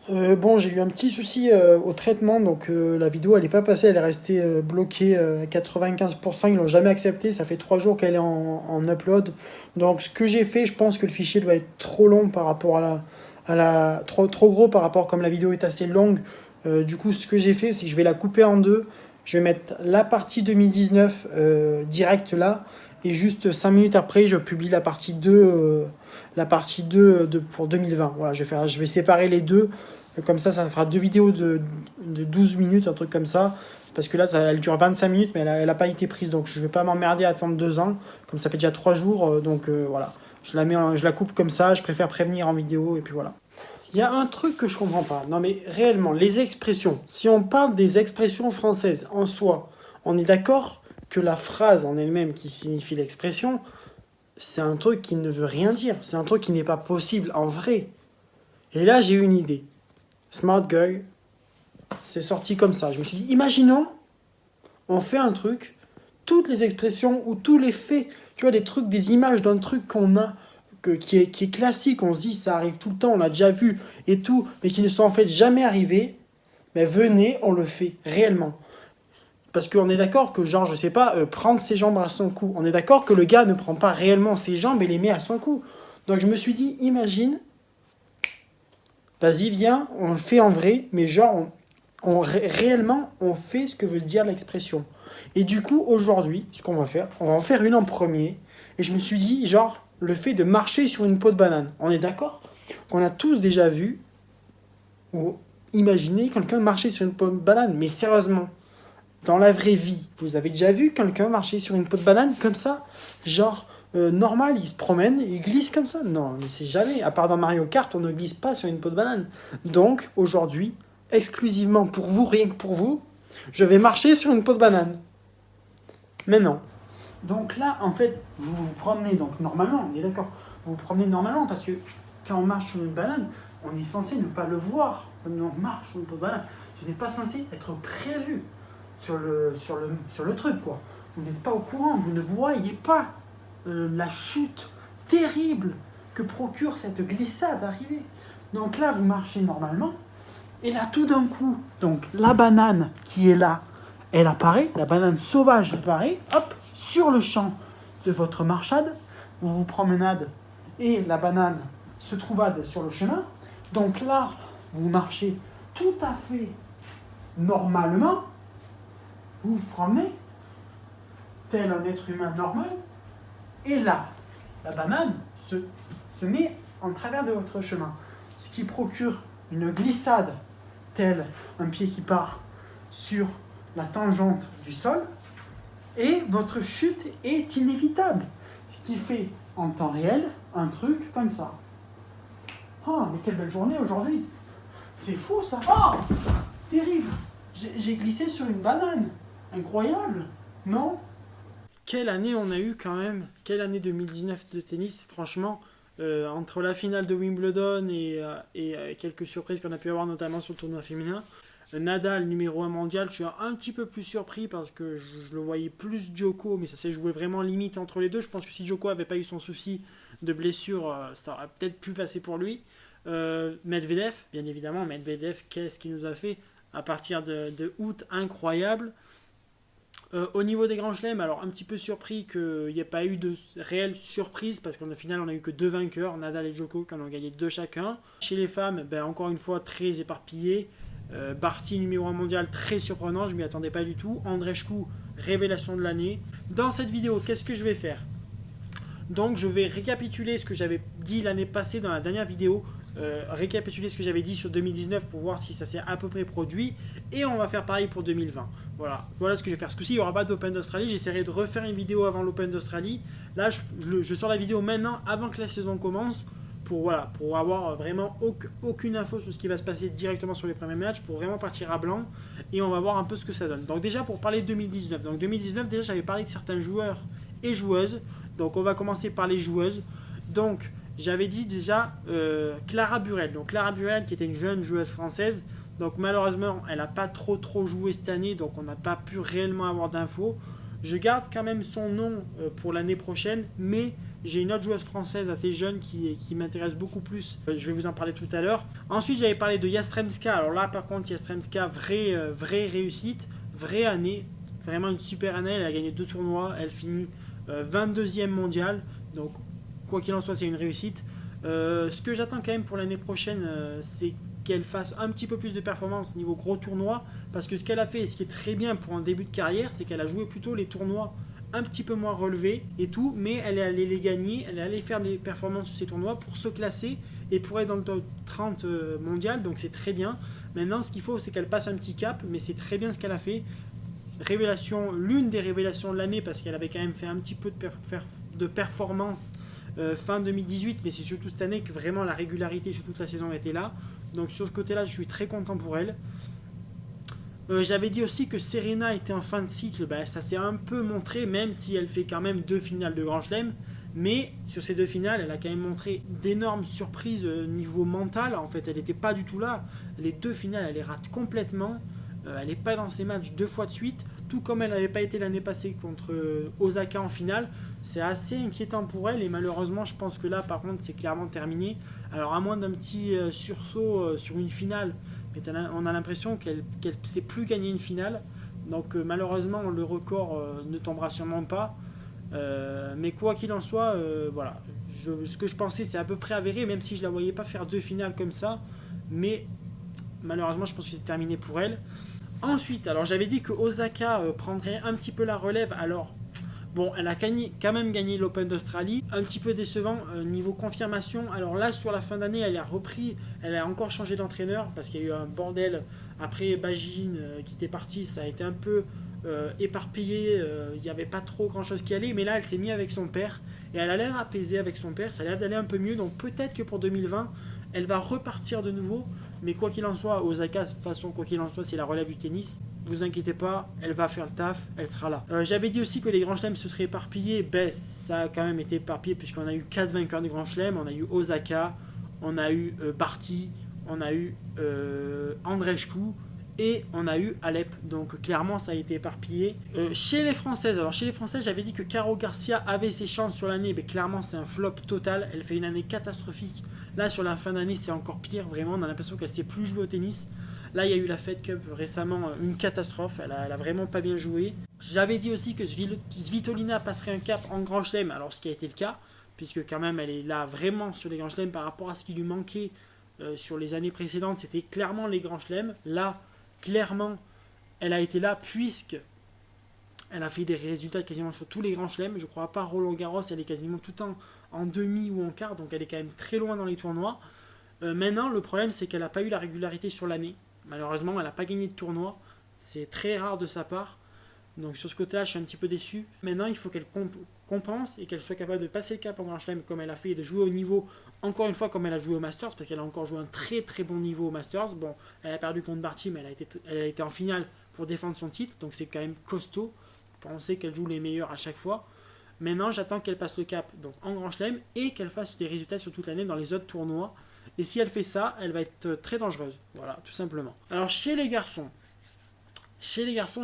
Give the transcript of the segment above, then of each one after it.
Bon, j'ai eu un petit souci au traitement, donc la vidéo elle est pas passée, elle est restée bloquée à 95%, ils l'ont jamais accepté, ça fait 3 jours qu'elle est en upload. Donc ce que j'ai fait, je pense que le fichier doit être trop long par rapport trop gros par rapport comme la vidéo est assez longue. Du coup, ce que j'ai fait, c'est que je vais la couper en deux. Je vais mettre la partie 2019 direct là, et juste 5 minutes après, je publie la partie 2 pour 2020. Voilà, je vais séparer les deux. Comme ça fera deux vidéos de 12 minutes, un truc comme ça. Parce que là, elle dure 25 minutes, mais elle a pas été prise. Donc je vais pas m'emmerder à attendre 2 ans. Comme ça fait déjà 3 jours. Voilà. Je la coupe comme ça. Je préfère prévenir en vidéo. Et puis voilà. Il y a un truc que je comprends pas. Non mais réellement, les expressions. Si on parle des expressions françaises en soi, on est d'accord que la phrase en elle-même qui signifie l'expression, c'est un truc qui ne veut rien dire. C'est un truc qui n'est pas possible en vrai. Et là, j'ai eu une idée. Smart Guy, c'est sorti comme ça. Je me suis dit, imaginons, on fait un truc, toutes les expressions ou tous les faits, tu vois, des trucs, des images d'un truc qu'on a, qui est classique, on se dit, ça arrive tout le temps, on l'a déjà vu et tout, mais qui ne sont en fait jamais arrivés, mais venez, on le fait réellement. Parce qu'on est d'accord que, genre, je sais pas, prendre ses jambes à son cou. On est d'accord que le gars ne prend pas réellement ses jambes et les met à son cou. Donc je me suis dit, imagine, vas-y, viens, on le fait en vrai, mais genre, réellement, on fait ce que veut dire l'expression. Et du coup, aujourd'hui, ce qu'on va faire, on va en faire une en premier. Et je me suis dit, genre, le fait de marcher sur une peau de banane. On est d'accord qu'on a tous déjà vu ou imaginé quelqu'un marcher sur une peau de banane. Mais sérieusement, dans la vraie vie, vous avez déjà vu quelqu'un marcher sur une peau de banane comme ça? Genre, normal, il se promène, il glisse comme ça? Non, mais c'est jamais. À part dans Mario Kart, on ne glisse pas sur une peau de banane. Donc, aujourd'hui, exclusivement pour vous, rien que pour vous, je vais marcher sur une peau de banane. Mais non. Donc là, en fait, vous vous promenez, donc normalement, on est d'accord, vous vous promenez normalement parce que quand on marche sur une banane, on est censé ne pas le voir. Quand on marche sur une peau de banane, ce n'est pas censé être prévu sur le truc, quoi. Vous n'êtes pas au courant, vous ne voyez pas la chute terrible que procure cette glissade arrivée. Donc là, vous marchez normalement, et là, tout d'un coup, donc la banane qui est là, elle apparaît, la banane sauvage apparaît, hop, sur le champ de votre marchade, vous vous promenade, et la banane se trouvade sur le chemin. Donc là, vous marchez tout à fait normalement, vous vous promenez, tel un être humain normal, et là, la banane se met en travers de votre chemin, ce qui procure une glissade, tel un pied qui part sur la tangente du sol, et votre chute est inévitable, ce qui fait en temps réel un truc comme ça. Oh, mais quelle belle journée aujourd'hui! C'est fou ça! Oh, terrible! J'ai glissé sur une banane. Incroyable, non? Quelle année on a eu quand même? Quelle année 2019 de tennis? Franchement, entre la finale de Wimbledon et quelques surprises qu'on a pu avoir, notamment sur le tournoi féminin. Nadal, numéro 1 mondial, je suis un petit peu plus surpris parce que je le voyais plus Djoko, mais ça s'est joué vraiment limite entre les deux. Je pense que si Djoko avait pas eu son souci de blessure, ça aurait peut-être pu passer pour lui. Medvedev, bien évidemment, Medvedev, qu'est-ce qu'il nous a fait à partir de août, incroyable. Au niveau des grands chelems, alors un petit peu surpris qu'il n'y ait pas eu de réelle surprise parce qu'en final on a eu que deux vainqueurs, Nadal et Djoko, qui en ont gagné deux chacun. Chez les femmes, encore une fois très éparpillé. Barty numéro 1 mondial, très surprenant, je m'y attendais pas du tout. Andreescu, révélation de l'année. Dans cette vidéo, qu'est-ce que je vais faire? Donc je vais récapituler ce que j'avais dit l'année passée dans la dernière vidéo, récapituler ce que j'avais dit sur 2019 pour voir si ça s'est à peu près produit, et on va faire pareil pour 2020. Voilà ce que je vais faire. Ce coup-ci, il n'y aura pas d'Open d'Australie, j'essaierai de refaire une vidéo avant l'Open d'Australie. Là, je sors la vidéo maintenant, avant que la saison commence, pour avoir vraiment aucune info sur ce qui va se passer directement sur les premiers matchs, pour vraiment partir à blanc, et on va voir un peu ce que ça donne. Donc déjà, pour parler de 2019, donc 2019, déjà j'avais parlé de certains joueurs et joueuses. Donc on va commencer par les joueuses. Donc j'avais dit déjà Clara Burel. Donc Clara Burel qui était une jeune joueuse française. Donc malheureusement elle n'a pas trop joué cette année. Donc on n'a pas pu réellement avoir d'infos. Je garde quand même son nom pour l'année prochaine, mais j'ai une autre joueuse française assez jeune qui m'intéresse beaucoup plus. Je vais vous en parler tout à l'heure. Ensuite, j'avais parlé de Yastremska. Alors là, par contre, Yastremska, vraie réussite, vraie année. Vraiment une super année. Elle a gagné 2 tournois. Elle finit 22e mondiale. Donc, quoi qu'il en soit, c'est une réussite. Ce que j'attends quand même pour l'année prochaine, c'est qu'elle fasse un petit peu plus de performance au niveau gros tournois. Parce que ce qu'elle a fait, et ce qui est très bien pour un début de carrière, c'est qu'elle a joué plutôt les tournois un petit peu moins relevés et tout, mais elle est allée les gagner, elle est allée faire les performances sur ces tournois pour se classer et pour être dans le top 30 mondial, donc c'est très bien. Maintenant, ce qu'il faut, c'est qu'elle passe un petit cap, mais c'est très bien ce qu'elle a fait. Révélation, l'une des révélations de l'année, parce qu'elle avait quand même fait un petit peu de performance fin 2018, mais c'est surtout cette année que vraiment la régularité sur toute la saison était là. Donc sur ce côté-là, je suis très content pour elle. J'avais dit aussi que Serena était en fin de cycle, ça s'est un peu montré, même si elle fait quand même 2 finales de Grand Chelem. Mais sur ces 2 finales, elle a quand même montré d'énormes surprises niveau mental. En fait, elle n'était pas du tout là. Les 2 finales, elle les rate complètement. Elle n'est pas dans ses matchs 2 fois de suite, tout comme elle n'avait pas été l'année passée contre Osaka en finale. C'est assez inquiétant pour elle et malheureusement, je pense que là, par contre, c'est clairement terminé. Alors, à moins d'un petit sursaut sur une finale, mais on a l'impression qu'elle ne sait plus gagner une finale. Donc malheureusement, le record ne tombera sûrement pas. Mais quoi qu'il en soit, voilà. Ce que je pensais, c'est à peu près avéré, même si je ne la voyais pas faire 2 finales comme ça. Mais malheureusement, je pense que c'est terminé pour elle. Ensuite, alors j'avais dit que Osaka prendrait un petit peu la relève. Alors, bon, elle a quand même gagné l'Open d'Australie. Un petit peu décevant niveau confirmation. Alors là, sur la fin d'année, elle a repris, elle a encore changé d'entraîneur parce qu'il y a eu un bordel. Après Bagine qui était parti, ça a été un peu éparpillé. Il n'y avait pas trop grand chose qui allait. Mais là, elle s'est mise avec son père et elle a l'air apaisée avec son père. Ça a l'air d'aller un peu mieux. Donc peut-être que pour 2020, elle va repartir de nouveau. Mais quoi qu'il en soit, Osaka, de toute façon, quoi qu'il en soit, c'est la relève du tennis. Vous inquiétez pas, elle va faire le taf, elle sera là. J'avais dit aussi que les Grands Chelems se seraient éparpillés. Ça a quand même été éparpillé puisqu'on a eu 4 vainqueurs de Grands Chelems. On a eu Osaka, on a eu Barty, on a eu Andreescu et on a eu Alep. Donc clairement, ça a été éparpillé. Chez les Françaises, j'avais dit que Caro Garcia avait ses chances sur l'année. Mais clairement, c'est un flop total. Elle fait une année catastrophique. Là, sur la fin d'année, c'est encore pire. Vraiment, on a l'impression qu'elle ne sait plus jouer au tennis. Là, il y a eu la Fed Cup récemment, une catastrophe. Elle a vraiment pas bien joué. J'avais dit aussi que Svitolina passerait un cap en Grand Chelem, alors ce qui a été le cas, puisque quand même, elle est là vraiment sur les Grands Chelems par rapport à ce qui lui manquait sur les années précédentes. C'était clairement les Grands Chelems. Là, clairement, elle a été là puisque elle a fait des résultats quasiment sur tous les Grands Chelems. Je crois pas Roland Garros, elle est quasiment tout le temps en demi ou en quart, donc elle est quand même très loin dans les tournois. Maintenant, le problème, c'est qu'elle n'a pas eu la régularité sur l'année. Malheureusement, elle n'a pas gagné de tournoi. C'est très rare de sa part. Donc sur ce côté-là, je suis un petit peu déçu. Maintenant, il faut qu'elle compense et qu'elle soit capable de passer le cap en Grand Chelem comme elle a fait et de jouer au niveau, encore une fois, comme elle a joué au Masters, parce qu'elle a encore joué un très très bon niveau au Masters. Bon, elle a perdu contre Barty, mais elle a été en finale pour défendre son titre, donc c'est quand même costaud quand on sait qu'elle joue les meilleurs à chaque fois. Maintenant, j'attends qu'elle passe le cap donc en Grand Chelem et qu'elle fasse des résultats sur toute l'année dans les autres tournois. Et si elle fait ça, elle va être très dangereuse. Voilà, tout simplement. Alors, chez les garçons,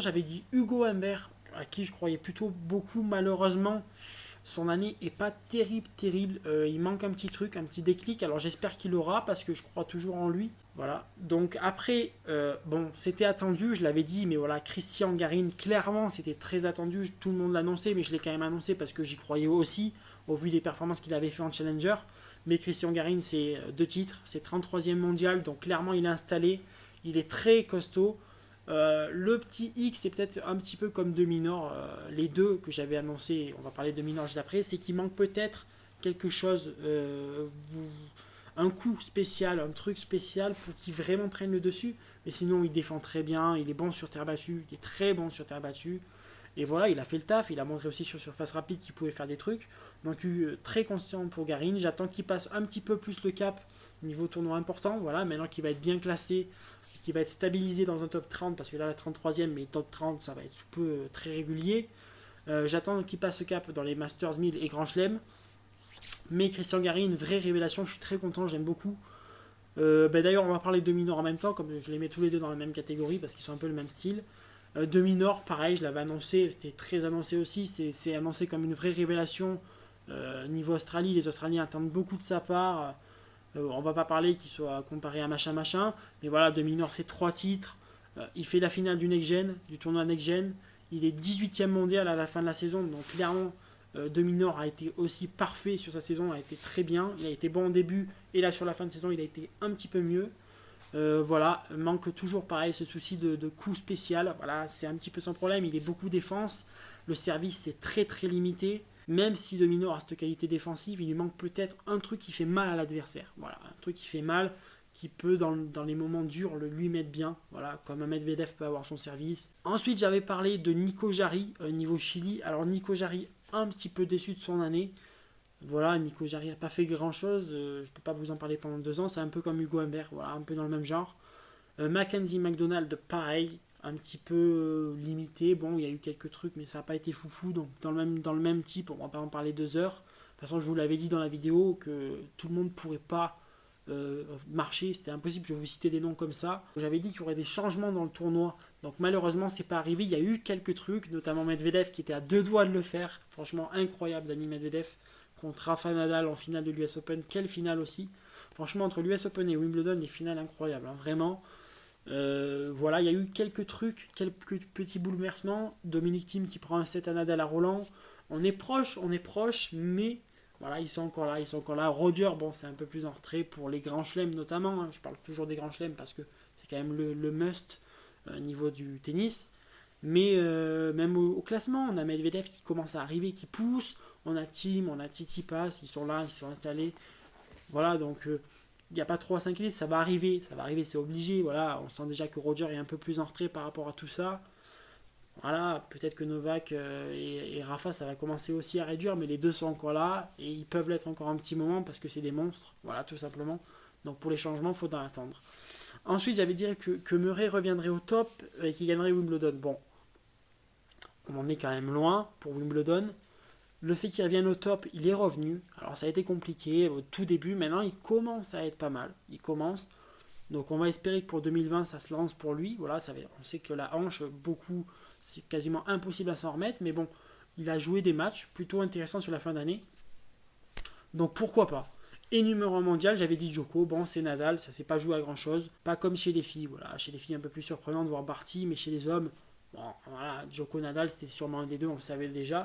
j'avais dit Hugo Humbert, à qui je croyais plutôt beaucoup. Malheureusement, son année est pas terrible. Il manque un petit truc, un petit déclic. Alors, j'espère qu'il l'aura parce que je crois toujours en lui. Voilà. Donc, après, bon, c'était attendu, je l'avais dit, mais voilà, Christian Garin, clairement, c'était très attendu. Tout le monde l'annonçait, mais je l'ai quand même annoncé parce que j'y croyais aussi, au vu des performances qu'il avait fait en Challenger. Mais Christian Garin, c'est 2 titres, c'est 33e mondial, donc clairement il est installé, il est très costaud. Le petit X, c'est peut-être un petit peu comme Dominor, les deux que j'avais annoncé, on va parler de Dominor juste après, c'est qu'il manque peut-être quelque chose, un coup spécial, un truc spécial pour qu'il vraiment prenne le dessus. Mais sinon, il défend très bien, il est bon sur terre battue, il est très bon sur terre battue. Et voilà, il a fait le taf, il a montré aussi sur surface rapide qu'il pouvait faire des trucs. Donc très conscient pour Garin, j'attends qu'il passe un petit peu plus le cap niveau tournoi important. Voilà, maintenant qu'il va être bien classé, qu'il va être stabilisé dans un top 30, parce que là la 33e, mais top 30 ça va être sous peu très régulier. J'attends qu'il passe le cap dans les Masters 1000 et Grand Chelem. Mais Christian Garin, une vraie révélation, je suis très content, j'aime beaucoup. D'ailleurs on va parler de Minor en même temps, comme je les mets tous les deux dans la même catégorie, parce qu'ils sont un peu le même style. De Minor, pareil, je l'avais annoncé, c'était très annoncé aussi, c'est annoncé comme une vraie révélation niveau Australie. Les Australiens attendent beaucoup de sa part. On va pas parler qu'il soit comparé à machin machin, mais voilà, De Minor, c'est 3 titres. Il fait la finale du Next Gen, du tournoi Next Gen. Il est 18e mondial à la fin de la saison, donc clairement, De Minor a été aussi parfait sur sa saison, a été très bien. Il a été bon au début, et là sur la fin de saison, il a été un petit peu mieux. Voilà, manque toujours pareil ce souci de coup spécial. Voilà, c'est un petit peu son problème. Il est beaucoup défense. Le service c'est très très limité. Même si Dominor a cette qualité défensive, il lui manque peut-être un truc qui fait mal à l'adversaire. Voilà, un truc qui fait mal, qui peut dans les moments durs lui mettre bien. Voilà, comme un Medvedev peut avoir son service. Ensuite, j'avais parlé de Nico Jarry niveau Chili. Alors Nico Jarry, un petit peu déçu de son année. Voilà, Nico Jarry n'a pas fait grand chose. Je ne peux pas vous en parler pendant 2 ans. C'est un peu comme Hugo Humbert, voilà, un peu dans le même genre. Mackenzie McDonald, pareil, un petit peu limité. Bon, il y a eu quelques trucs, mais ça n'a pas été foufou. Donc, dans le même type, on va pas en parler 2 heures. De toute façon, je vous l'avais dit dans la vidéo que tout le monde ne pourrait pas marcher. C'était impossible. Je vais vous citer des noms comme ça. J'avais dit qu'il y aurait des changements dans le tournoi. Donc, malheureusement, c'est pas arrivé. Il y a eu quelques trucs, notamment Medvedev qui était à 2 doigts de le faire. Franchement, incroyable, Dani Medvedev contre Rafa Nadal en finale de l'US Open. Quelle finale aussi. Franchement, entre l'US Open et Wimbledon, les finales incroyables. Hein, vraiment. Voilà, il y a eu quelques trucs, quelques petits bouleversements. Dominic Thiem qui prend un set à Nadal à Roland. On est proche, mais voilà, ils sont encore là, ils sont encore là. Roger, bon, c'est un peu plus en retrait pour les grands chelems notamment. Hein. Je parle toujours des grands chelems parce que c'est quand même le must niveau du tennis. Mais même au classement, on a Medvedev qui commence à arriver, qui pousse. On a Thiem, on a Tsitsipas, ils sont là, ils sont installés. Voilà, donc il n'y a pas trop à s'inquiéter, ça va arriver, c'est obligé. Voilà, on sent déjà que Roger est un peu plus en retrait par rapport à tout ça. Voilà, peut-être que Novak et Rafa, ça va commencer aussi à réduire, mais les deux sont encore là et ils peuvent l'être encore un petit moment parce que c'est des monstres, voilà, tout simplement. Donc pour les changements, il faudra attendre. Ensuite, j'avais dit que Murray reviendrait au top et qu'il gagnerait Wimbledon. Bon, on en est quand même loin pour Wimbledon. Le fait qu'il revienne au top, il est revenu. Alors ça a été compliqué au tout début. Maintenant, il commence à être pas mal. Il commence. Donc on va espérer que pour 2020, ça se lance pour lui. Voilà, on sait que la hanche, beaucoup, c'est quasiment impossible à s'en remettre. Mais bon, il a joué des matchs plutôt intéressants sur la fin d'année. Donc pourquoi pas. Et numéro 1 mondial, j'avais dit Djoko. Bon, c'est Nadal, ça s'est pas joué à grand chose. Pas comme chez les filles. Voilà, chez les filles, un peu plus surprenant de voir Barty. Mais chez les hommes, bon, voilà, Djoko Nadal, c'était sûrement un des deux, on le savait déjà.